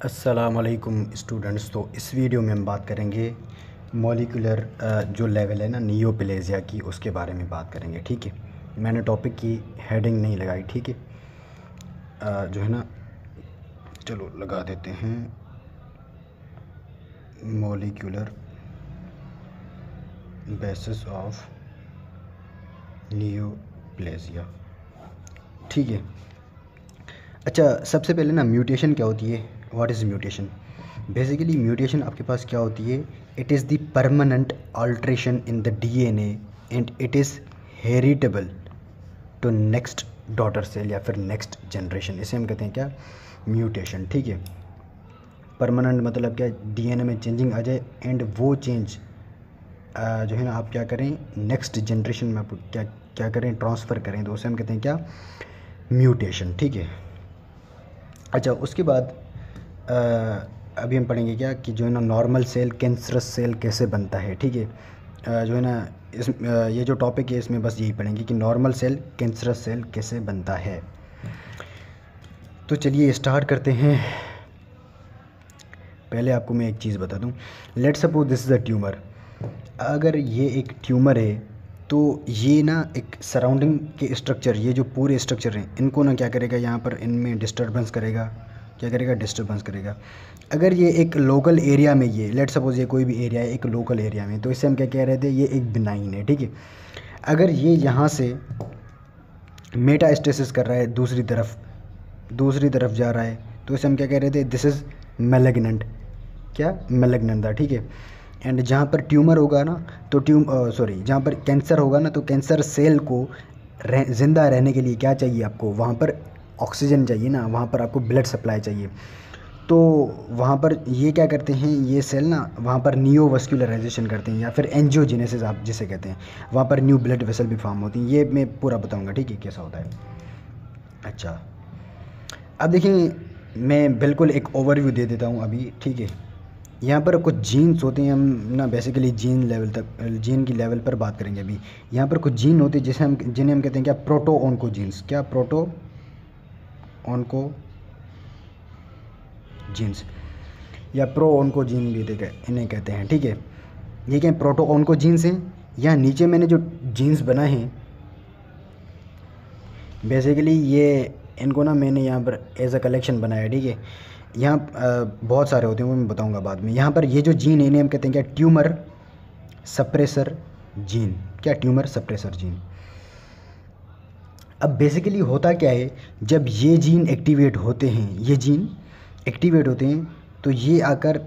अस्सलामुअलैकुम स्टूडेंट्स। तो इस वीडियो में हम बात करेंगे मॉलिक्यूलर जो लेवल है ना नियोप्लेजिया की, उसके बारे में बात करेंगे। ठीक है, मैंने टॉपिक की हेडिंग नहीं लगाई। ठीक है, जो है ना, चलो लगा देते हैं मॉलिक्यूलर बेसिस ऑफ नियोप्लेजिया। ठीक है, अच्छा, सबसे पहले ना म्यूटेशन क्या होती है, what is mutation. Basically mutation आपके पास क्या होती है, it is the permanent alteration in the DNA and it is heritable to next daughter cell या फिर नेक्स्ट जनरेशन। इसे हम कहते हैं क्या, म्यूटेशन। ठीक है, परमानेंट मतलब क्या, डीएनए में चेंजिंग आ जाए एंड वो चेंज जो है ना आप क्या करें, नेक्स्ट जनरेशन में आप क्या क्या करें, ट्रांसफ़र करें, तो उसे हम कहते हैं क्या, म्यूटेशन। ठीक है, अच्छा, उसके बाद अभी हम पढ़ेंगे क्या कि जो है ना नॉर्मल सेल कैंसरस सेल कैसे बनता है। ठीक है, जो है ना ये जो टॉपिक है इसमें बस यही पढ़ेंगे कि नॉर्मल सेल कैंसरस सेल कैसे बनता है। तो चलिए स्टार्ट करते हैं। पहले आपको मैं एक चीज़ बता दूं, let suppose this is a tumour. अगर ये एक ट्यूमर है तो ये ना एक सराउंडिंग के स्ट्रक्चर, ये जो पूरे स्ट्रक्चर हैं इनको ना क्या करेगा, यहाँ पर इनमें डिस्टर्बेंस करेगा। क्या करेगा, डिस्टर्बेंस करेगा। अगर ये एक लोकल एरिया में, ये लेट सपोज ये कोई भी एरिया है एक लोकल एरिया में, तो इससे हम क्या कह रहे थे, ये एक बिनाइन है। ठीक है, अगर ये यहाँ से मेटास्टेसिस कर रहा है, दूसरी तरफ जा रहा है, तो इसे हम क्या कह रहे थे, दिस इज़ मैलिग्नेंट। क्या, मैलिग्नेंट था। ठीक है, एंड जहाँ पर ट्यूमर होगा ना, तो जहाँ पर कैंसर होगा ना, तो कैंसर सेल को ज़िंदा रहने के लिए क्या चाहिए आपको, वहाँ पर ऑक्सीजन चाहिए ना, वहाँ पर आपको ब्लड सप्लाई चाहिए। तो वहाँ पर ये क्या करते हैं, ये सेल ना वहाँ पर नियोवास्कुलराइजेशन करते हैं या फिर एंजियोजेनेसिस आप जिसे कहते हैं, वहाँ पर न्यू ब्लड वेसल भी फॉर्म होती हैं। ये मैं पूरा बताऊँगा। ठीक है, कैसा होता है। अच्छा, अब देखिए, मैं बिल्कुल एक ओवरव्यू दे देता हूँ अभी। ठीक है, यहाँ पर कुछ जीन्स होते हैं, हम ना बेसिकली जीन की लेवल पर बात करेंगे अभी। यहाँ पर कुछ जीन होते हैं जिन्हें हम कहते हैं क्या, प्रोटो ऑन्को जीन्स। क्या, प्रोटो ऑन्को जीन्स या प्रो ऑन्को जीन भी इन्हें कहते हैं। ठीक है, ये क्या, प्रोटो ऑन्को जीन्स हैं। यहाँ नीचे मैंने जो जीन्स बनाए हैं, बेसिकली ये इनको ना मैंने यहाँ पर एज अ कलेक्शन बनाया है। ठीक है, यहाँ बहुत सारे होते हैं, वो मैं बताऊँगा बाद में। यहाँ पर ये जो जीन है इन्हें हम कहते हैं क्या, ट्यूमर सप्रेसर जीन। क्या, ट्यूमर सप्रेसर जीन। अब बेसिकली होता क्या है, जब ये जीन एक्टिवेट होते हैं, ये जीन एक्टिवेट होते हैं, तो ये आकर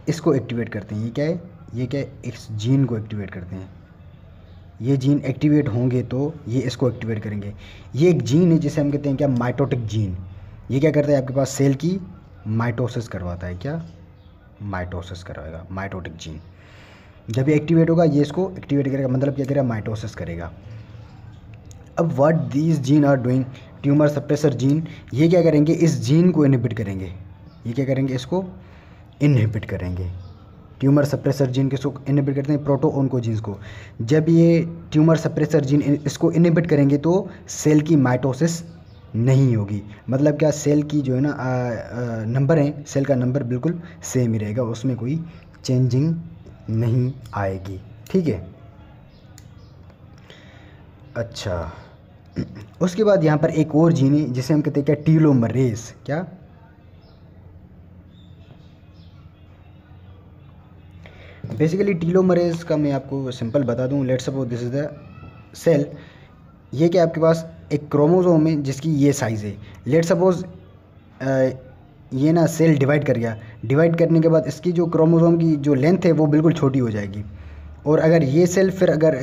इसको एक्टिवेट करते हैं। ये क्या है, ये क्या है, इस जीन को एक्टिवेट करते हैं। ये जीन एक्टिवेट होंगे तो ये इसको एक्टिवेट करेंगे। ये एक जीन है जिसे हम कहते हैं क्या, माइटोटिक जीन। ये क्या करता है, आपके पास सेल की माइटोसिस करवाता है। क्या, माइटोसिस करवाएगा, माइटोटिक जीन। जब ये एक्टिवेट होगा, ये इसको एक्टिवेट करेगा, मतलब क्या करेगा, माइटोसिस करेगा। अब what these gene are doing, tumour suppressor gene, ये क्या करेंगे, इस जीन को इनहिबिट करेंगे। ये क्या करेंगे, इसको इनहिबिट करेंगे। ट्यूमर सप्रेसर जीन किसको इनहिबिट करते हैं, प्रोटो ऑन्को जीन्स को। जब ये ट्यूमर सप्रेसर जीन इसको इनहिबिट करेंगे तो सेल की माइटोसिस नहीं होगी। मतलब क्या, सेल की जो है ना नंबर है, सेल का नंबर बिल्कुल सेम ही रहेगा, उसमें कोई चेंजिंग नहीं आएगी। ठीक है, अच्छा, उसके बाद यहाँ पर एक और जीन है जिसे हम कहते हैं क्या, टीलोमरेज। क्या, बेसिकली टीलोमरेज का मैं आपको सिंपल बता दूं, let's suppose this is the cell. ये क्या, आपके पास एक क्रोमोसोम है जिसकी ये साइज़ है। लेट्स सपोज ये ना सेल डिवाइड कर गया, डिवाइड करने के बाद इसकी जो क्रोमोसोम की जो लेंथ है वो बिल्कुल छोटी हो जाएगी। और अगर ये सेल फिर अगर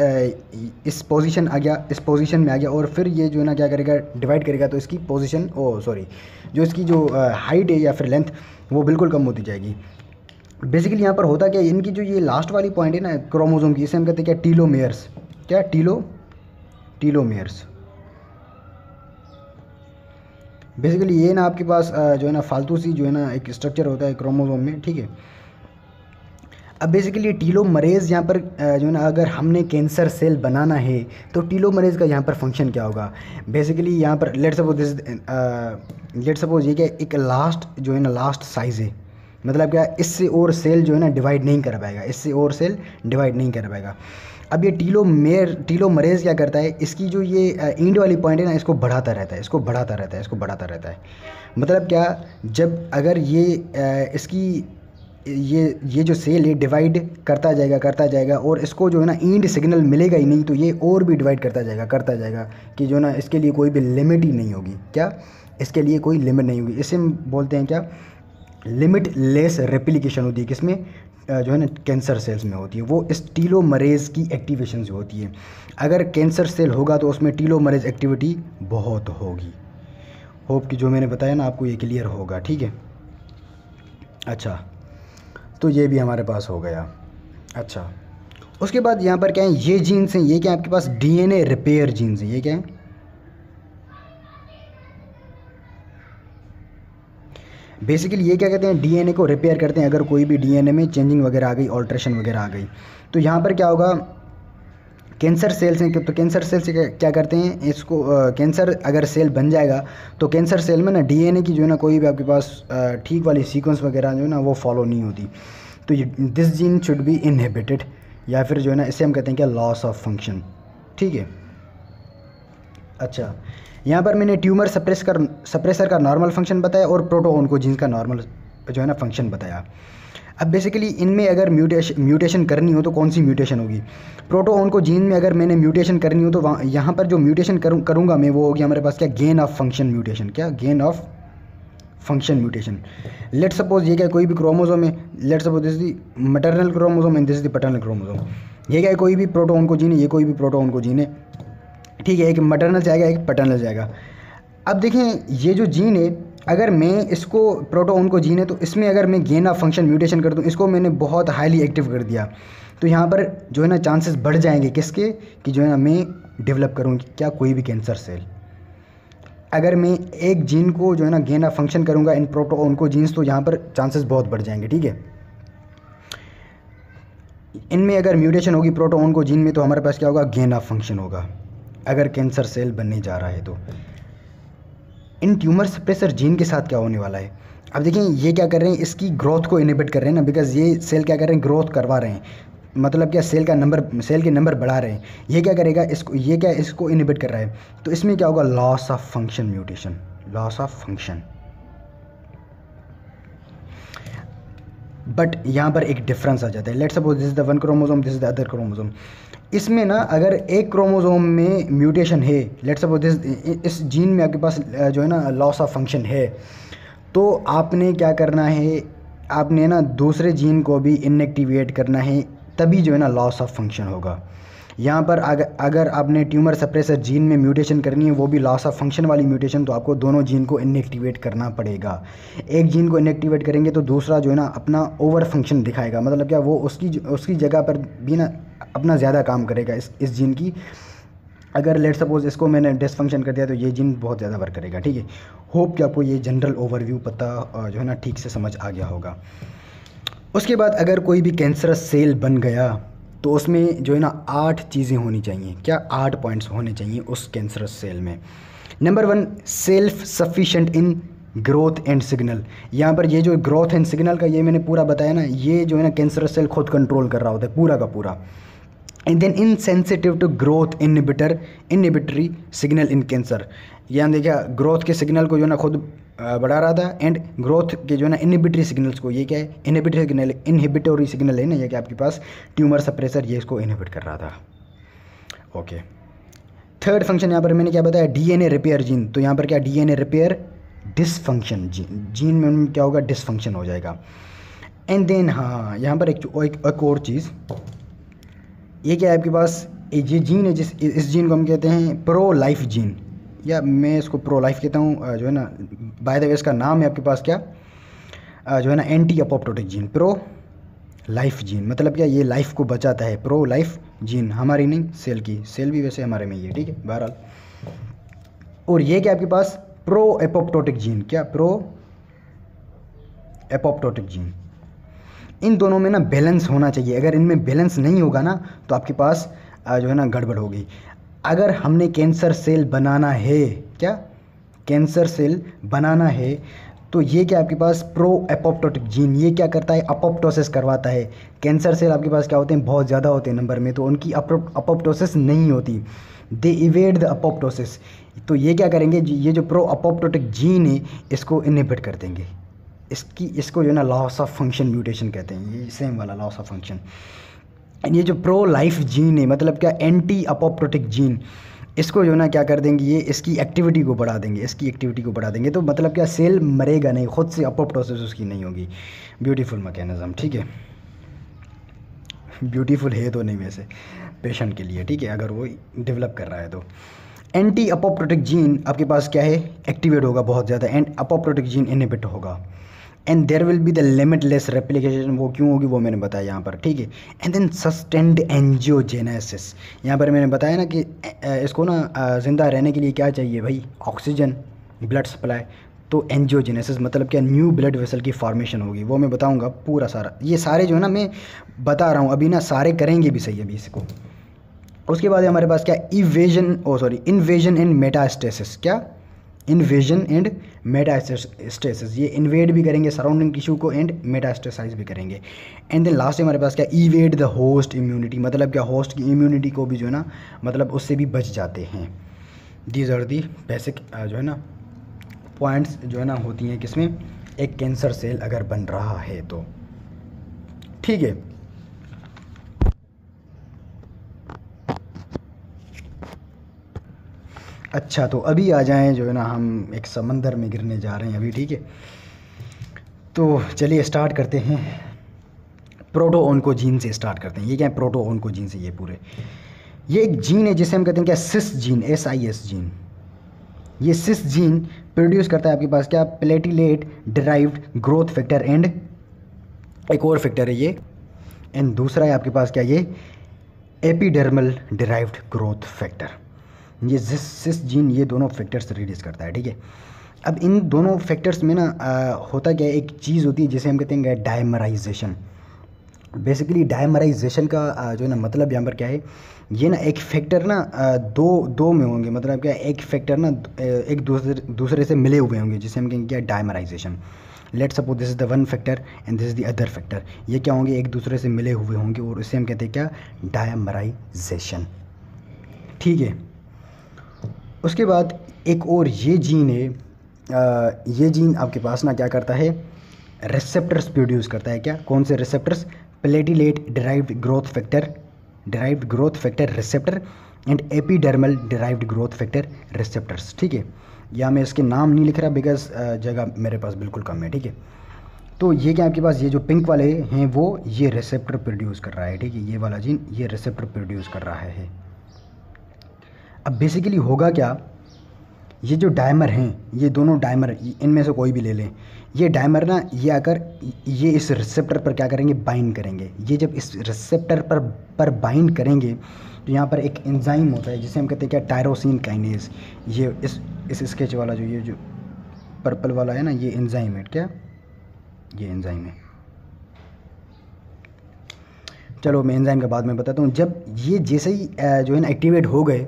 इस पोजीशन आ गया, इस पोजीशन में आ गया, और फिर ये जो है ना क्या करेगा, डिवाइड करेगा, तो इसकी पोजीशन जो इसकी जो हाइट है या फिर लेंथ, वो बिल्कुल कम होती जाएगी। बेसिकली यहाँ पर होता क्या है, इनकी जो ये लास्ट वाली पॉइंट है ना क्रोमोसोम की, इसे हम कहते हैं क्या, टीलोमेयर्स। क्या, टीलोमेयर्स। बेसिकली ये ना आपके पास जो है ना फालतू सी जो है ना एक स्ट्रक्चर होता है क्रोमोसोम में। ठीक है, अब बेसिकली टीलोमरेज यहाँ पर जो है ना, अगर हमने कैंसर सेल बनाना है तो टीलोमरेज का यहाँ पर फंक्शन क्या होगा। बेसिकली यहाँ पर लेट सपोज ये क्या एक लास्ट जो है ना लास्ट साइज़ है, मतलब क्या इससे और सेल जो है ना डिवाइड नहीं कर पाएगा, इससे और सेल डिवाइड नहीं कर पाएगा। अब ये टीलोमरेज क्या करता है, इसकी जो ये एंड वाली पॉइंट है ना, इसको बढ़ाता रहता है, इसको बढ़ाता रहता है, इसको बढ़ाता रहता है। मतलब क्या, जब अगर ये इसकी ये जो सेल है डिवाइड करता जाएगा और इसको जो है ना एंड सिग्नल मिलेगा ही नहीं, तो ये और भी डिवाइड करता जाएगा कि जो ना इसके लिए कोई भी लिमिट ही नहीं होगी। क्या, इसके लिए कोई लिमिट नहीं होगी। इसे बोलते हैं क्या, लिमिट लेस रेप्लिकेशन होती है। किसमें, जो है ना कैंसर सेल्स में होती है, वो इस टीलोमरेज की एक्टिवेशन से होती है। अगर कैंसर सेल होगा तो उसमें टीलोमरेज एक्टिविटी बहुत होगी। होप कि जो मैंने बताया ना आपको ये क्लियर होगा, ठीक है। अच्छा, तो ये भी हमारे पास हो गया। अच्छा, उसके बाद यहाँ पर क्या है, ये जीन्स हैं, ये क्या आपके पास डीएनए रिपेयर जीन्स हैं। ये क्या है, बेसिकली ये क्या कहते हैं, डीएनए को रिपेयर करते हैं। अगर कोई भी डीएनए में चेंजिंग वगैरह आ गई, ऑल्ट्रेशन वगैरह आ गई, तो यहाँ पर क्या होगा, कैंसर सेल्स हैं, तो कैंसर सेल से क्या करते हैं इसको, कैंसर अगर सेल बन जाएगा तो कैंसर सेल में ना डीएनए की जो है ना कोई भी आपके पास ठीक वाली सीक्वेंस वगैरह जो है ना वो फॉलो नहीं होती। तो this gene should be inhibited, या फिर जो है ना इसे हम कहते हैं क्या, लॉस ऑफ फंक्शन, ठीक है। अच्छा, यहाँ पर मैंने ट्यूमर सप्रेसर का नॉर्मल फंक्शन बताया और प्रोटोऑन्कोजीन का नॉर्मल जो है ना फंक्शन बताया। अब बेसिकली इनमें अगर म्यूटेशन करनी हो तो कौन सी म्यूटेशन होगी, प्रोटोऑन्कोजीन में अगर मैंने म्यूटेशन करनी हो तो यहाँ पर जो म्यूटेशन करूँगा मैं वो होगी हमारे पास क्या, गेन ऑफ फंक्शन म्यूटेशन। क्या, gain of function mutation. Let suppose ये क्या कोई भी क्रोमोसोम है, let suppose this the maternal chromosome and this the paternal chromosome. ये क्या कोई भी प्रोटोऑन्कोजीन है, ये कोई भी प्रोटोऑन्कोजीन है, ठीक है। एक मैटरनल जाएगा, एक पैटर्नल जाएगा। अब देखें ये जो जीन है, अगर मैं इसको प्रोटोऑन्कोजीन है तो इसमें अगर मैं गेन ऑफ फंक्शन म्यूटेशन कर दूं, इसको मैंने बहुत हाईली एक्टिव कर दिया, तो यहाँ पर जो है ना चांसेस बढ़ जाएंगे किसके, कि जो है ना मैं डेवलप करूँ क्या, कोई भी कैंसर सेल। अगर मैं एक जीन को जो है ना गेन ऑफ फंक्शन करूँगा इन प्रोटोऑन्कोजीन्स, तो यहाँ पर चांसेस बहुत बढ़ जाएंगे, ठीक है। इनमें अगर म्यूटेशन होगी प्रोटोऑन्कोजीन में तो हमारे पास क्या होगा, गेन ऑफ फंक्शन होगा अगर कैंसर सेल बनने जा रहा है तो। इन ट्यूमर सप्रेसर जीन के साथ क्या होने वाला है, अब देखें ये क्या कर रहे हैं, इसकी ग्रोथ को इनहिबिट कर रहे हैं ना, बिकॉज ये सेल क्या कर रहे हैं, ग्रोथ करवा रहे हैं, मतलब क्या सेल के नंबर बढ़ा रहे हैं। ये क्या करेगा, इसको इनहिबिट कर रहा है, तो इसमें क्या होगा, loss of function mutation, loss of function. But यहाँ पर एक डिफरेंस आ जाता है। Let's suppose this is the one chromosome, this is the other chromosome. इसमें ना अगर एक क्रोमोसोम में म्यूटेशन है, लेट्स सपोज इस जीन में आपके पास जो है ना लॉस ऑफ फंक्शन है, तो आपने क्या करना है, आपने ना दूसरे जीन को भी इनएक्टिवेट करना है, तभी जो है ना लॉस ऑफ फंक्शन होगा। यहाँ पर अगर आपने ट्यूमर सप्रेसर जीन में म्यूटेशन करनी है, वो भी लॉस ऑफ फंक्शन वाली म्यूटेशन, तो आपको दोनों जीन को इनएक्टिवेट करना पड़ेगा। एक जीन को इनएक्टिवेट करेंगे तो दूसरा जो है ना अपना ओवर फंक्शन दिखाएगा, मतलब क्या वो उसकी जगह पर भी ना अपना ज़्यादा काम करेगा इस जीन की। अगर लेट सपोज इसको मैंने डिसफंक्शन कर दिया तो ये जीन बहुत ज़्यादा वर्क करेगा, ठीक है। होप कि आपको ये जनरल ओवरव्यू पता जो है ना ठीक से समझ आ गया होगा। उसके बाद अगर कोई भी कैंसरस सेल बन गया तो उसमें जो है ना 8 चीज़ें होनी चाहिए। क्या, 8 पॉइंट्स होने चाहिए उस कैंसरस सेल में। Number 1, self sufficient in growth and signal. यहाँ पर ये जो ग्रोथ एंड सिग्नल का ये मैंने पूरा बताया ना, ये जो है ना कैंसरस सेल खुद कंट्रोल कर रहा होता है पूरा का पूरा। And then insensitive to growth inhibitory signal in cancer. यहाँ देखिए ग्रोथ के सिग्नल को जो है ना खुद बढ़ा रहा था, एंड ग्रोथ के जो है ना इनहिबिटरी सिग्नल्स को, ये क्या है, इनहिबिटोरी सिग्नल है ना, ये कि आपके पास ट्यूमर सप्रेसर ये इसको इनहिबिट कर रहा था। ओके, थर्ड फंक्शन यहाँ पर मैंने क्या बताया, डीएनए रिपेयर जीन। तो यहाँ पर क्या, डीएनए रिपेयर डिसफंक्शन जीन में क्या होगा, डिसफंक्शन हो जाएगा। एंड देन हाँ, यहाँ पर एक और चीज़, ये क्या है आपके पास, ये जीन है, इस जीन को हम कहते हैं प्रो लाइफ जीन, या मैं इसको प्रो लाइफ कहता हूँ जो है ना। बाय द वे इसका नाम है आपके पास क्या, जो है ना anti apoptotic gene, pro life gene. मतलब क्या, ये लाइफ को बचाता है, प्रो लाइफ जीन, हमारी नहीं सेल की, सेल भी वैसे हमारे में ही है, ठीक है बहरहाल। और ये क्या आपके पास, प्रो एपोप्टोटिक जीन। क्या, प्रो एपोप्टोटिक जीन। इन दोनों में ना बैलेंस होना चाहिए। अगर इनमें बैलेंस नहीं होगा ना तो आपके पास जो है ना गड़बड़ होगी। अगर हमने कैंसर सेल बनाना है, क्या कैंसर सेल बनाना है, तो ये क्या आपके पास प्रो एपोप्टोटिक जीन, ये क्या करता है, अपोप्टोसिस करवाता है। कैंसर सेल आपके पास क्या होते हैं, बहुत ज़्यादा होते हैं नंबर में, तो उनकी अपोप्टोसिस नहीं होती, दे इवेड द अपोप्टोसिस। तो ये क्या करेंगे, ये जो प्रो अपोप्टोटिक जीन है इसको इनहिबिट कर देंगे। इसको जो है ना लॉस ऑफ फंक्शन म्यूटेशन कहते हैं, ये सेम वाला लॉस ऑफ फंक्शन। ये जो प्रो लाइफ जीन है, मतलब क्या एंटी अपोप्टोटिक जीन, इसको जो ना क्या कर देंगे, ये इसकी एक्टिविटी को बढ़ा देंगे, इसकी एक्टिविटी को बढ़ा देंगे। तो मतलब क्या सेल मरेगा नहीं, खुद से अपोप्टोसिस उसकी नहीं होगी। ब्यूटीफुल मैकेनिज्म, ठीक है, ब्यूटीफुल है तो नहीं वैसे पेशेंट के लिए, ठीक है, अगर वो डेवलप कर रहा है तो। एंटी अपोप्टोटिक जीन आपके पास क्या है, एक्टिवेट होगा बहुत ज़्यादा, एंड अपोप्टोटिक जीन इनहिबिट होगा, and there will be the limitless replication. वो क्यों होगी वो मैंने बताया यहाँ पर, ठीक है। एंड देन सस्टेन्ड एंजियोजेनेसिस, यहाँ पर मैंने बताया ना कि इसको ना ज़िंदा रहने के लिए क्या चाहिए भाई, ऑक्सीजन, ब्लड सप्लाई। तो एंजियोजेनेसिस मतलब क्या, न्यू ब्लड वेसल की फॉर्मेशन होगी, वो मैं बताऊँगा पूरा सारा। ये सारे जो है ना मैं बता रहा हूँ अभी ना, सारे करेंगे भी सही अभी इसको। उसके बाद हमारे पास क्या, इन्वेजन एंड मेटास्टेसिस, क्या इन्वेजन एंड मेटास्टेसिस, ये इन्वेड भी करेंगे सराउंडिंग टिश्यू को एंड मेटास्टेसाइज भी करेंगे। एंड देन लास्ट हमारे पास क्या, इवेड द होस्ट इम्यूनिटी, मतलब क्या होस्ट की इम्यूनिटी को भी जो है ना, मतलब उससे भी बच जाते हैं। दीज आर दी बेसिक जो है ना पॉइंट्स जो है ना होती हैं किसमें, एक कैंसर सेल अगर बन रहा है तो, ठीक है। अच्छा, तो अभी आ जाएं जो है ना, हम एक समंदर में गिरने जा रहे हैं अभी, ठीक है। तो चलिए स्टार्ट करते हैं, प्रोटोओन्कोजीन से स्टार्ट करते हैं। ये क्या है, प्रोटोओन्कोजीन से, ये एक जीन है जिसे हम कहते हैं क्या, सिस जीन, SIS जीन। ये सिस जीन प्रोड्यूस करता है आपके पास क्या, platelet derived growth factor, and एक और फैक्टर है ये, एंड दूसरा है आपके पास क्या, ये एपिडर्मल डिराइव्ड ग्रोथ फैक्टर। ये सिस जीन ये दोनों फैक्टर्स रिलीज करता है, ठीक है। अब इन दोनों फैक्टर्स में ना होता क्या है, एक चीज़ होती है जिसे हम कहते हैं डायमराइजेशन। बेसिकली डायमराइजेशन का जो है ना मतलब यहाँ पर क्या है, ये ना एक फैक्टर ना दो में होंगे, मतलब क्या, एक फैक्टर ना एक दूसरे से मिले हुए होंगे, जिसे हम कहेंगे क्या, dimerisation. Let's suppose this is the one factor and this is the other factor, ये क्या होंगे, एक दूसरे से मिले हुए होंगे, और इसे हम कहते हैं क्या, डायमराइजेशन, ठीक है। उसके बाद एक और ये जीन है, ये जीन आपके पास ना क्या करता है, रिसेप्टर्स प्रोड्यूस करता है, क्या, कौन से receptors, platelet derived growth factor receptor and epidermal derived growth factor receptors, ठीक है। यहाँ मैं इसके नाम नहीं लिख रहा बिकॉज जगह मेरे पास बिल्कुल कम है, ठीक है। तो ये क्या आपके पास, ये जो पिंक वाले हैं वो ये रिसेप्टर प्रोड्यूस कर रहा है, ठीक है, ये वाला जीन ये रिसेप्टर प्रोड्यूस कर रहा है। अब बेसिकली होगा क्या, ये जो डायमर हैं, ये दोनों डायमर, इनमें से कोई भी ले लें, ये डायमर ना ये आकर ये इस रिसेप्टर पर क्या करेंगे, बाइंड करेंगे। ये जब इस रिसेप्टर पर बाइंड करेंगे तो यहाँ पर एक एंजाइम होता है जिसे हम कहते हैं क्या, टायरोसिन काइनेज। ये इस स्केच वाला जो ये जो पर्पल वाला है ना, ये एंजाइम है, क्या, ये एंजाइम है। चलो मैं एंजाइम के बाद में बताता हूँ। जब ये जैसे ही जो है ना एक्टिवेट हो गए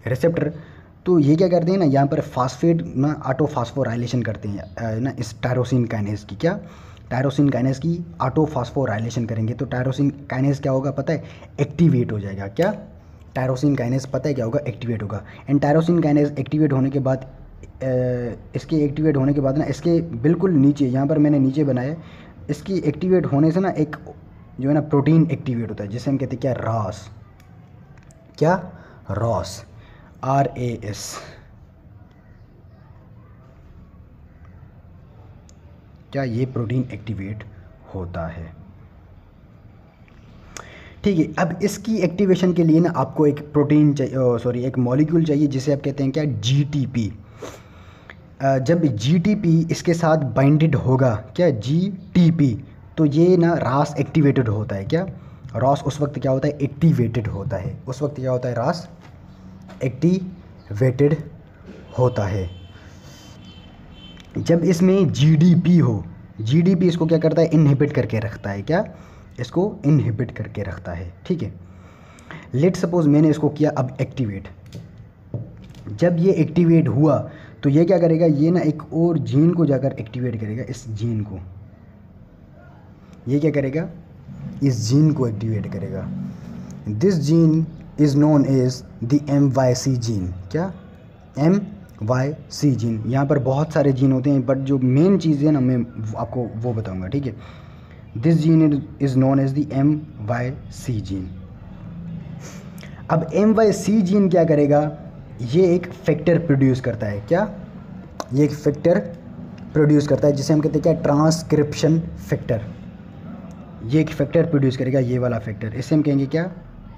रिसेप्टर, तो ये क्या करते हैं ना, यहाँ पर फास्फेट ना ऑटो फास्फोराइलेशन करते हैं ना, इस टायरोसिन काइनेज की, क्या, टायरोसिन काइनेज की ऑटो फास्फोराइलेशन करेंगे तो टायरोसिन काइनेज क्या होगा पता है, एक्टिवेट हो जाएगा। क्या, टायरोसिन काइनेज पता है क्या होगा, एक्टिवेट होगा। एंड टायरोसिन काइनेज एक्टिवेट होने के बाद इसके एक्टिवेट होने के बाद ना, इसके बिल्कुल नीचे, यहाँ पर मैंने नीचे बनाया, इसकी एक्टिवेट होने से ना एक जो है ना प्रोटीन एक्टिवेट होता है जिसे हम कहते हैं क्या, रॉस, क्या, रॉस, RAS, क्या, ये प्रोटीन एक्टिवेट होता है, ठीक है। अब इसकी एक्टिवेशन के लिए ना आपको एक प्रोटीन चाहिए, एक मॉलिक्यूल चाहिए जिसे आप कहते हैं क्या, GTP। जब GTP इसके साथ बाइंडेड होगा, क्या, GTP, तो ये ना रॉस एक्टिवेटेड होता है। क्या, रॉस उस वक्त क्या होता है, एक्टिवेटेड होता है। उस वक्त क्या होता है, रॉस एक्टिवेटेड होता है। जब इसमें GDP हो, जीडीपी इसको क्या करता है, इनहिबिट करके रखता है, क्या इसको इनहिबिट करके रखता है, ठीक है। लेट सपोज मैंने इसको किया अब एक्टिवेट। जब ये एक्टिवेट हुआ तो ये क्या करेगा, ये ना एक और जीन को जाकर एक्टिवेट करेगा, इस जीन को, ये क्या करेगा, इस जीन को एक्टिवेट करेगा। This gene is known as the MYC gene, क्या MYC जीन। यहाँ पर बहुत सारे जीन होते हैं बट जो मेन चीज़ है ना मैं आपको वो बताऊँगा, ठीक है। This gene is known as the MYC gene. अब MYC जीन क्या करेगा, ये एक फैक्टर प्रोड्यूस करता है, क्या ये एक फैक्टर प्रोड्यूस करता है जिसे हम कहते हैं क्या, ट्रांसक्रिप्शन फैक्टर। ये एक फैक्टर प्रोड्यूस करेगा, ये वाला फैक्टर, इसे हम कहेंगे क्या,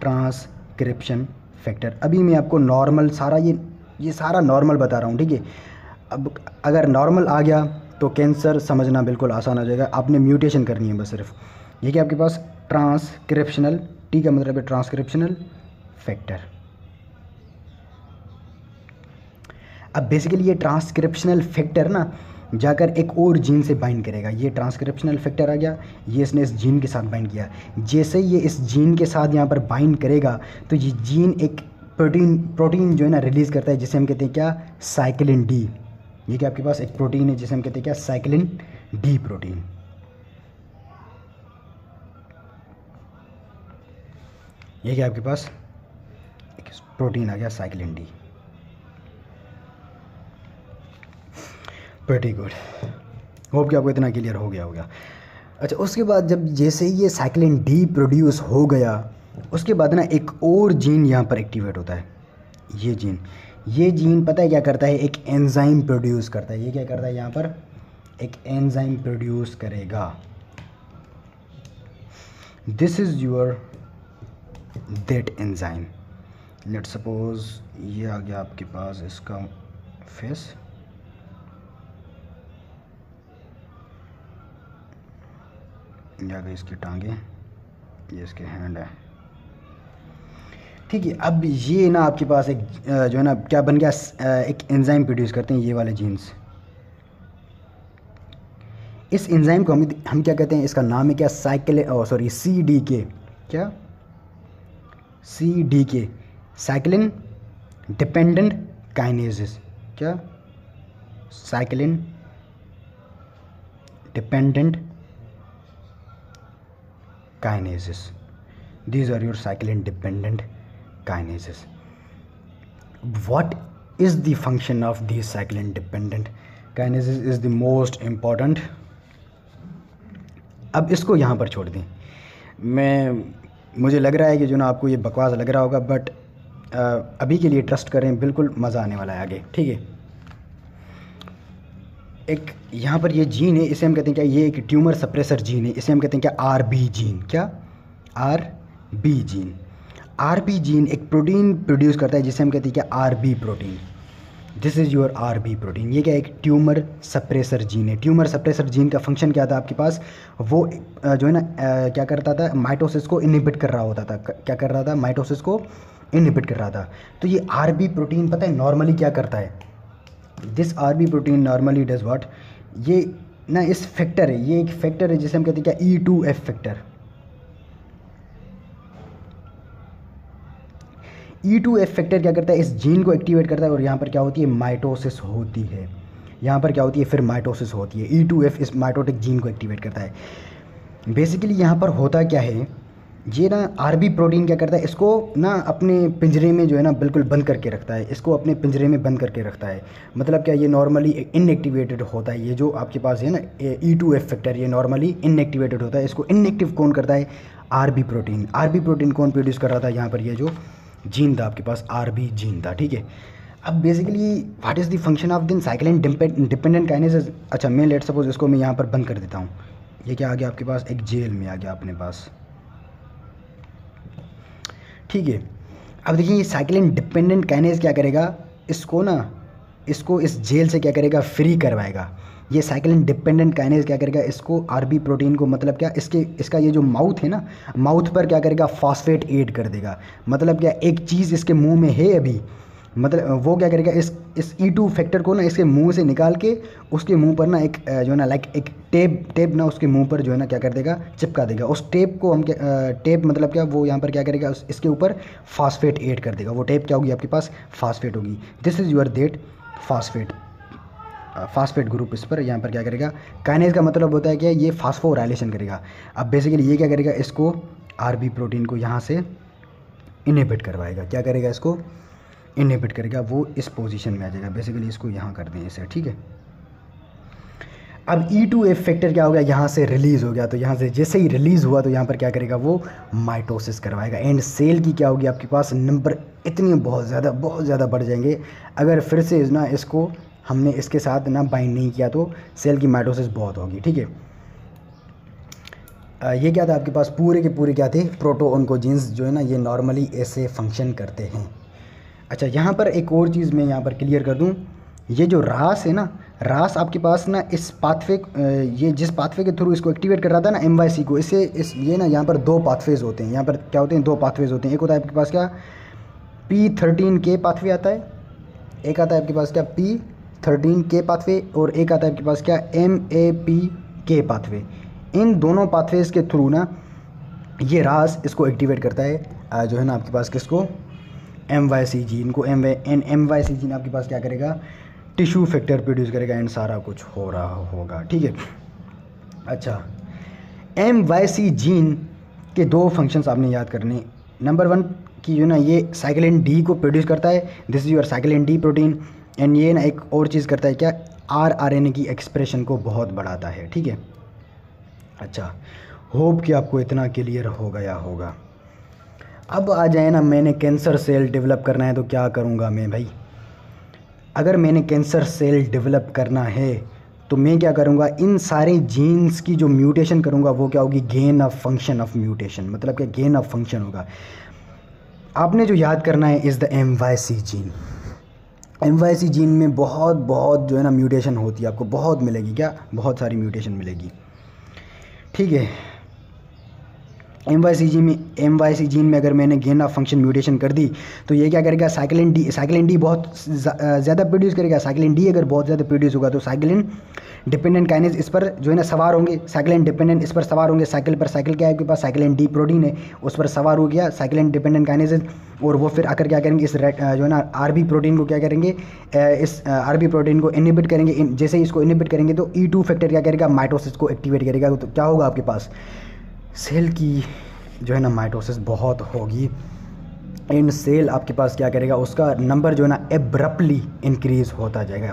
ट्रांसक्रिप्शन फैक्टर। अभी मैं आपको नॉर्मल सारा ये सारा नॉर्मल बता रहा हूँ, ठीक है। अब अगर नॉर्मल आ गया तो कैंसर समझना बिल्कुल आसान हो जाएगा। आपने म्यूटेशन करनी है बस सिर्फ। ये कि आपके पास ट्रांसक्रिप्शनल, टी का मतलब है ट्रांसक्रिप्शनल फैक्टर। अब बेसिकली ये ट्रांसक्रिप्शनल फैक्टर ना जाकर एक और जीन से बाइंड करेगा। ये ट्रांसक्रिप्शनल फैक्टर आ गया, ये इसने इस जीन के साथ बाइंड किया। जैसे ये इस जीन के साथ यहाँ पर बाइंड करेगा तो ये जीन एक प्रोटीन जो है ना रिलीज़ करता है जिसे हम कहते हैं क्या, साइक्लिन डी। ये क्या आपके पास एक प्रोटीन है जिसे हम कहते हैं क्या, साइक्लिन डी प्रोटीन। ये क्या आपके पास एक प्रोटीन आ गया, cyclin D. Pretty good, hope कि आपको इतना क्लियर हो गया होगा। अच्छा, उसके बाद जब जैसे ही ये साइक्लिन डी प्रोड्यूस हो गया उसके बाद ना एक और जीन यहाँ पर एक्टिवेट होता है। ये जीन पता है क्या करता है, एक एंजाइम प्रोड्यूस करता है। ये क्या करता है, यहाँ पर एक एंजाइम प्रोड्यूस करेगा। This is your that enzyme. Let suppose ये आ गया आपके पास इसका फेस, ये आ गई इसकी टांगे, ये इसके हैंड है, ठीक है। अब ये ना आपके पास एक जो है ना क्या बन गया, एक एंजाइम प्रोड्यूस करते हैं ये वाले जीन्स। इस एंजाइम को हम क्या कहते हैं, इसका नाम है क्या, CDK, क्या CDK, साइक्लिन डिपेंडेंट काइनेसिस, क्या cyclin dependent kinesis. These are your cyclin dependent kinases. What is the function of these cyclin dependent kinases is the most important. अब इसको यहाँ पर छोड़ दें। मुझे लग रहा है कि जो ना आपको ये बकवास लग रहा होगा बट अभी के लिए ट्रस्ट करें, बिल्कुल मज़ा आने वाला है आगे, ठीक है। एक यहाँ पर ये जीन है, इसे हम कहते हैं क्या, ये एक ट्यूमर सप्रेसर जीन है, इसे हम कहते हैं क्या, RB जीन, क्या RB जीन। RB जीन एक प्रोटीन प्रोड्यूस करता है जिसे हम कहते हैं क्या, RB protein. This is your RB protein. ये क्या एक ट्यूमर सप्रेसर जीन है। ट्यूमर सप्रेसर जीन का फंक्शन क्या था आपके पास, वो जो है ना क्या करता था, माइटोसिस को इनहिबिट कर रहा होता था। क्या कर रहा था, माइटोसिस को इनहिबिट कर रहा था। तो ये RB प्रोटीन पता है नॉर्मली क्या करता है, this RB protein normally does what, ये ना इस फैक्टर है, ये एक फैक्टर है जिसे हम कहते हैं क्या, E2F फैक्टर। E2F फैक्टर क्या करता है, इस जीन को एक्टिवेट करता है और यहाँ पर क्या होती है, माइटोसिस होती है। यहाँ पर क्या होती है, फिर माइटोसिस होती है। E2F इस माइटोटिक जीन को एक्टिवेट करता है। बेसिकली यहाँ पर होता क्या है, ये ना RB प्रोटीन क्या करता है, इसको ना अपने पिंजरे में जो है ना बिल्कुल बंद करके रखता है, इसको अपने पिंजरे में बंद करके रखता है। मतलब क्या, ये नॉर्मली इनएक्टिवेटेड होता है। ये जो आपके पास है ना E2F फैक्टर, ये नॉर्मली इनएक्टिवेटेड होता है। इसको इनएक्टिव कौन करता है, RB प्रोटीन। RB प्रोटीन कौन प्रोड्यूस कर रहा था, यहाँ पर ये जो जीन था आपके पास, RB जीन था, ठीक है। अब basically what is the function of दिन साइक्लिन डिपेंडेंट काइनेसिस। अच्छा, मैं लेट सपोज इसको मैं यहाँ पर बंद कर देता हूँ। ये क्या आ गया आपके पास, एक जेल में आ गया अपने पास, ठीक है। अब देखिए ये साइक्लिन डिपेंडेंट काइनेज क्या करेगा, इसको इस जेल से क्या करेगा, फ्री करवाएगा। ये साइक्लिन डिपेंडेंट काइनेज क्या करेगा, इसको RB प्रोटीन को मतलब क्या, इसका ये जो माउथ है ना, माउथ पर क्या करेगा, फॉस्फेट ऐड कर देगा। मतलब क्या, एक चीज़ इसके मुंह में है अभी, मतलब वो क्या करेगा, इस E2 फैक्टर को ना इसके मुंह से निकाल के उसके मुंह पर ना एक जो है ना लाइक एक टेप ना उसके मुंह पर जो है ना क्या कर देगा, चिपका देगा। उस टेप को हम क्या टेप मतलब क्या, वो यहाँ पर क्या करेगा, इसके ऊपर फास्फेट ऐड कर देगा। वो टेप क्या होगी आपके पास, फास्फेट होगी। This is your that phosphate group इस पर यहाँ पर क्या करेगा, काइनेज का मतलब होता है कि ये फास्फोराइलेशन करेगा। अब बेसिकली ये क्या करेगा, इसको आरबी प्रोटीन को यहाँ से इनहिबिट करवाएगा। क्या करेगा, इसको इनहिबिट करेगा, वो इस पोजीशन में आ जाएगा। बेसिकली इसको यहाँ कर दें इसे, ठीक है। अब E2F फैक्टर क्या हो गया, यहाँ से रिलीज़ हो गया। तो यहाँ से जैसे ही रिलीज़ हुआ तो यहाँ पर क्या करेगा, वो माइटोसिस करवाएगा। एंड सेल की क्या होगी आपके पास, नंबर इतनी बहुत ज़्यादा बढ़ जाएंगे। अगर फिर से ना इसको हमने इसके साथ ना बाइंड नहीं किया तो सेल की माइटोसिस बहुत होगी, ठीक है। ये क्या था आपके पास, पूरे के पूरे क्या थे, प्रोटो ऑन्कोजीन्स जो है ना, ये नॉर्मली ऐसे फंक्शन करते हैं। अच्छा, यहाँ पर एक और चीज़ मैं यहाँ पर क्लियर कर दूँ, ये जो रास है ना, रास आपके पास ना इस पाथवे, ये जिस पाथवे के थ्रू इसको एक्टिवेट कर रहा था ना MYC को, इससे ये ना यहाँ पर दो पाथवेज होते हैं। यहाँ पर क्या होते हैं, दो पाथवेज होते हैं। एक होता है आपके पास क्या, P13K पाथवे आता है, एक आता है आपके पास क्या P13K पाथवे, और एक आता है आपके पास क्या MAPK पाथवे। इन दोनों पाथवेज के थ्रू ना ये रास इसको एक्टिवेट करता है, जो है ना आपके पास किसको, MYC जीन को। MYC जीन आपके पास क्या करेगा, टिश्यू फैक्टर प्रोड्यूस करेगा, एंड सारा कुछ हो रहा होगा, ठीक है। अच्छा, MYC जीन के दो फंक्शंस आपने याद करने। नंबर 1 कि जो ना ये साइक्लिन D को प्रोड्यूस करता है, this is your cyclin D protein. And ये ना एक और चीज़ करता है क्या, RNA की एक्सप्रेशन को बहुत बढ़ाता है, ठीक है। अच्छा, होप कि आपको इतना क्लियर हो गया होगा। अब आ जाए ना, मैंने कैंसर सेल डेवलप करना है तो क्या करूँगा मैं भाई। अगर मैंने कैंसर सेल डेवलप करना है तो मैं क्या करूँगा, इन सारे जीन्स की जो म्यूटेशन करूँगा वो क्या होगी, gain of function of mutation. मतलब क्या, गेन ऑफ फंक्शन होगा। आपने जो याद करना है is the MYC gene. MYC gene में बहुत जो है ना म्यूटेशन होती है, आपको बहुत मिलेगी, क्या बहुत सारी म्यूटेशन मिलेगी, ठीक है। MYC जीन में अगर मैंने गेन ऑफ फंक्शन म्यूटेशन कर दी तो ये क्या करेगा, साइक्लिन डी बहुत ज़्यादा प्रोड्यूस करेगा। साइक्लिन डी अगर बहुत ज़्यादा प्रोड्यूस होगा तो साइक्लिन डिपेंडेंट काइनेज इस पर जो है ना सवार होंगे, साइक्लिन डिपेंडेंट इस पर सवार होंगे। साइकिल क्या है आपके पास, साइक्लिन डी प्रोटीन है, उस पर सवार हो गया साइक्लिन डिपेंडेंट काइनेज, और वो फिर आकर क्या करेंगे, इस जो है ना आरबी प्रोटीन को क्या करेंगे, इस आरबी प्रोटीन को इनहिबिट करेंगे। जैसे ही इसको इनहिबिट करेंगे तो E2 फैक्टर क्या करेगा, माइटोसिस को एक्टिवेट करेगा। तो क्या होगा आपके पास, सेल की जो है ना माइटोसिस बहुत होगी, एंड सेल आपके पास क्या करेगा, उसका नंबर जो है ना एब्रप्टली इंक्रीज होता जाएगा।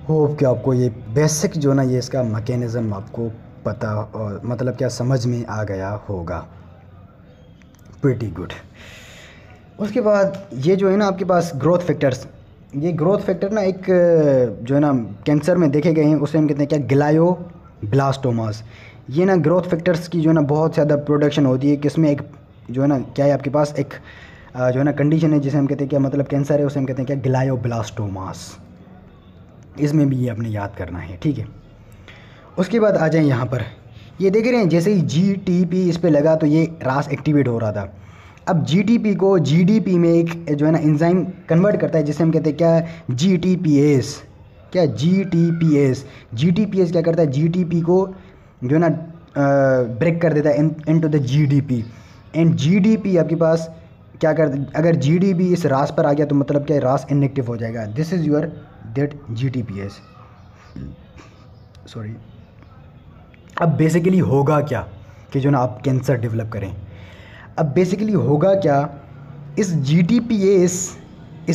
होप कि आपको ये बेसिक जो ना ये इसका मैकेनिज़्म आपको पता और मतलब क्या समझ में आ गया होगा। Pretty good. उसके बाद ये जो है ना आपके पास ग्रोथ फैक्टर्स, ये ग्रोथ फैक्टर ना एक जो है ना कैंसर में देखे गए हैं, उसे हम कहते हैं क्या, ग्लायोब्लास्टोमास। ये ना ग्रोथ फैक्टर्स की जो है ना बहुत ज़्यादा प्रोडक्शन होती है, किसमें एक जो है ना क्या है आपके पास, एक जो है ना कंडीशन है जिसे हम कहते हैं क्या, मतलब कैंसर है, उसे हम कहते हैं क्या, ग्लायोब्लास्टोमास। इसमें भी ये आपने याद करना है, ठीक है। उसके बाद आ जाए यहाँ पर, ये देख रहे हैं जैसे ही GTP इस पर लगा तो ये रास एक्टिवेट हो रहा था। अब GTP को GDP में एक जो है ना एंजाइम कन्वर्ट करता है जिसे हम कहते हैं क्या, GTPase। क्या, GTPase क्या करता है, GTP को जो है ना ब्रेक कर देता है into the GDP। And GDP आपके पास क्या कर, अगर GDP इस रास पर आ गया तो मतलब क्या, रास इनएक्टिव हो जाएगा। This is your that GTPase, sorry. अब बेसिकली होगा क्या कि जो ना आप कैंसर डेवलप करें, अब बेसिकली होगा क्या, इस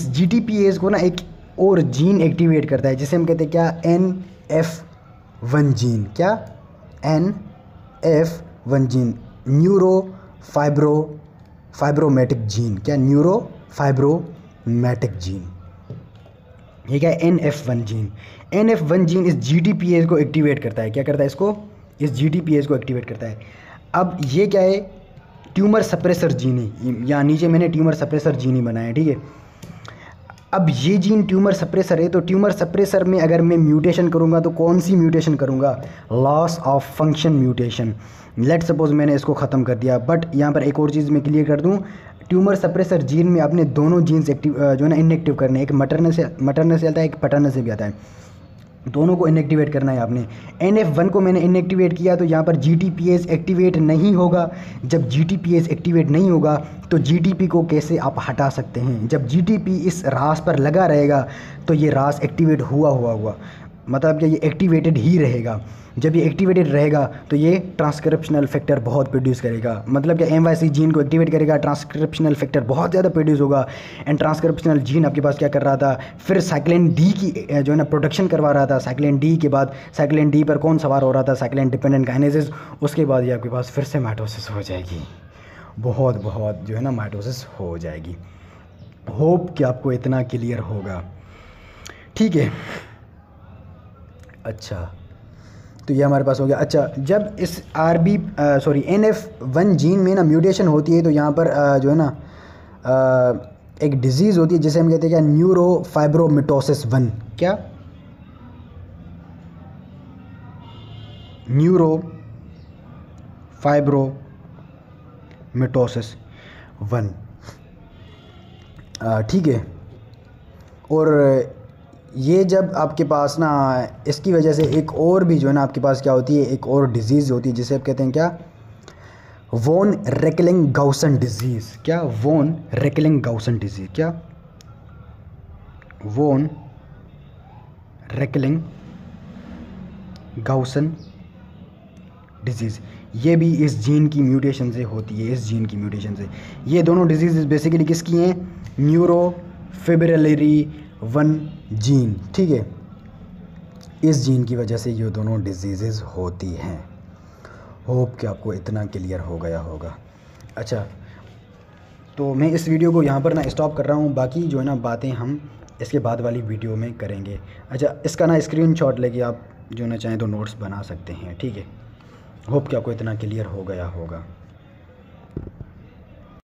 GTPase को ना एक और जीन एक्टिवेट करता है जिसे हम कहते हैं क्या, NF1 जीन। क्या, NF1 जीन, फाइब्रोमैटिक जीन। क्या, न्यूरोफाइब्रोमैटिक जीन, ये क्या है, NF1 जीन। NF1 जीन इस GTPase को एक्टिवेट करता है। क्या करता है, इसको, इस GTPase को एक्टिवेट करता है। अब ये क्या है, ट्यूमर सप्रेसर जीन है, यहाँ नीचे मैंने ट्यूमर सप्रेसर जीन ही बनाया है, ठीक है। अब ये जीन ट्यूमर सप्रेसर है, तो ट्यूमर सप्रेसर में अगर मैं म्यूटेशन करूँगा तो कौन सी म्यूटेशन करूँगा, loss of function mutation. Let suppose मैंने इसको ख़त्म कर दिया, बट यहाँ पर एक और चीज़ मैं क्लियर कर दूँ, ट्यूमर सप्रेसर जीन में अपने दोनों जीन्स एक्टिव जो है ना इनएक्टिव करने, एक मटरनल से आता है, एक पैटर्नल से भी आता है, दोनों को इनएक्टिवेट करना है आपने। NF1 को मैंने इनएक्टिवेट किया तो यहाँ पर GTPase एक्टिवेट नहीं होगा। जब GTPase एक्टिवेट नहीं होगा तो GTP को कैसे आप हटा सकते हैं? जब GTP इस रास पर लगा रहेगा तो ये रास एक्टिवेट हुआ मतलब कि ये एक्टिवेटेड ही रहेगा। जब ये एक्टिवेटेड रहेगा तो ये ट्रांसक्रिप्शनल फैक्टर बहुत प्रोड्यूस करेगा, मतलब कि MYC जीन को एक्टिवेट करेगा, ट्रांसक्रिप्शनल फैक्टर बहुत ज़्यादा प्रोड्यूस होगा। एंड ट्रांसक्रिप्शनल जीन आपके पास क्या कर रहा था, फिर साइक्लिन डी की जो है ना प्रोडक्शन करवा रहा था। साइक्लिन डी के बाद साइक्लिन डी पर कौन सवार हो रहा था, साइक्लिन डिपेंडेंट काइनेसिस। उसके बाद ये आपके पास फिर से माइटोसिस हो जाएगी, बहुत जो है ना माइटोसिस हो जाएगी। होप कि आपको इतना क्लियर होगा, ठीक है। अच्छा, तो ये हमारे पास हो गया। अच्छा, जब इस NF1 जीन में ना म्यूटेशन होती है तो यहाँ पर जो है ना एक डिजीज़ होती है जिसे हम कहते हैं क्या, न्यूरोफाइब्रोमिटोसिस 1। क्या? न्यूरोफाइब्रोमिटोसिस 1, ठीक है। और ये जब आपके पास ना इसकी वजह से एक और भी जो है ना आपके पास क्या होती है, एक और डिज़ीज़ होती है जिसे आप कहते हैं क्या, वॉन रेकलिंग गाउसन डिजीज़। क्या? Von Recklinghausen disease. क्या? Von Recklinghausen disease. ये भी इस जीन की म्यूटेशन से होती है, इस जीन की म्यूटेशन से। ये दोनों डिजीज़ बेसिकली किसकी हैं, न्यूरोफिब्रिलरी 1 जीन, ठीक है। इस जीन की वजह से ये दोनों डिजीज़ होती हैं। होप कि आपको इतना क्लियर हो गया होगा। अच्छा, तो मैं इस वीडियो को यहाँ पर ना स्टॉप कर रहा हूँ, बाकी जो है ना बातें हम इसके बाद वाली वीडियो में करेंगे। अच्छा, इसका ना स्क्रीनशॉट लेके आप जो ना चाहें तो नोट्स बना सकते हैं, ठीक है। होप कि आपको इतना क्लियर हो गया होगा।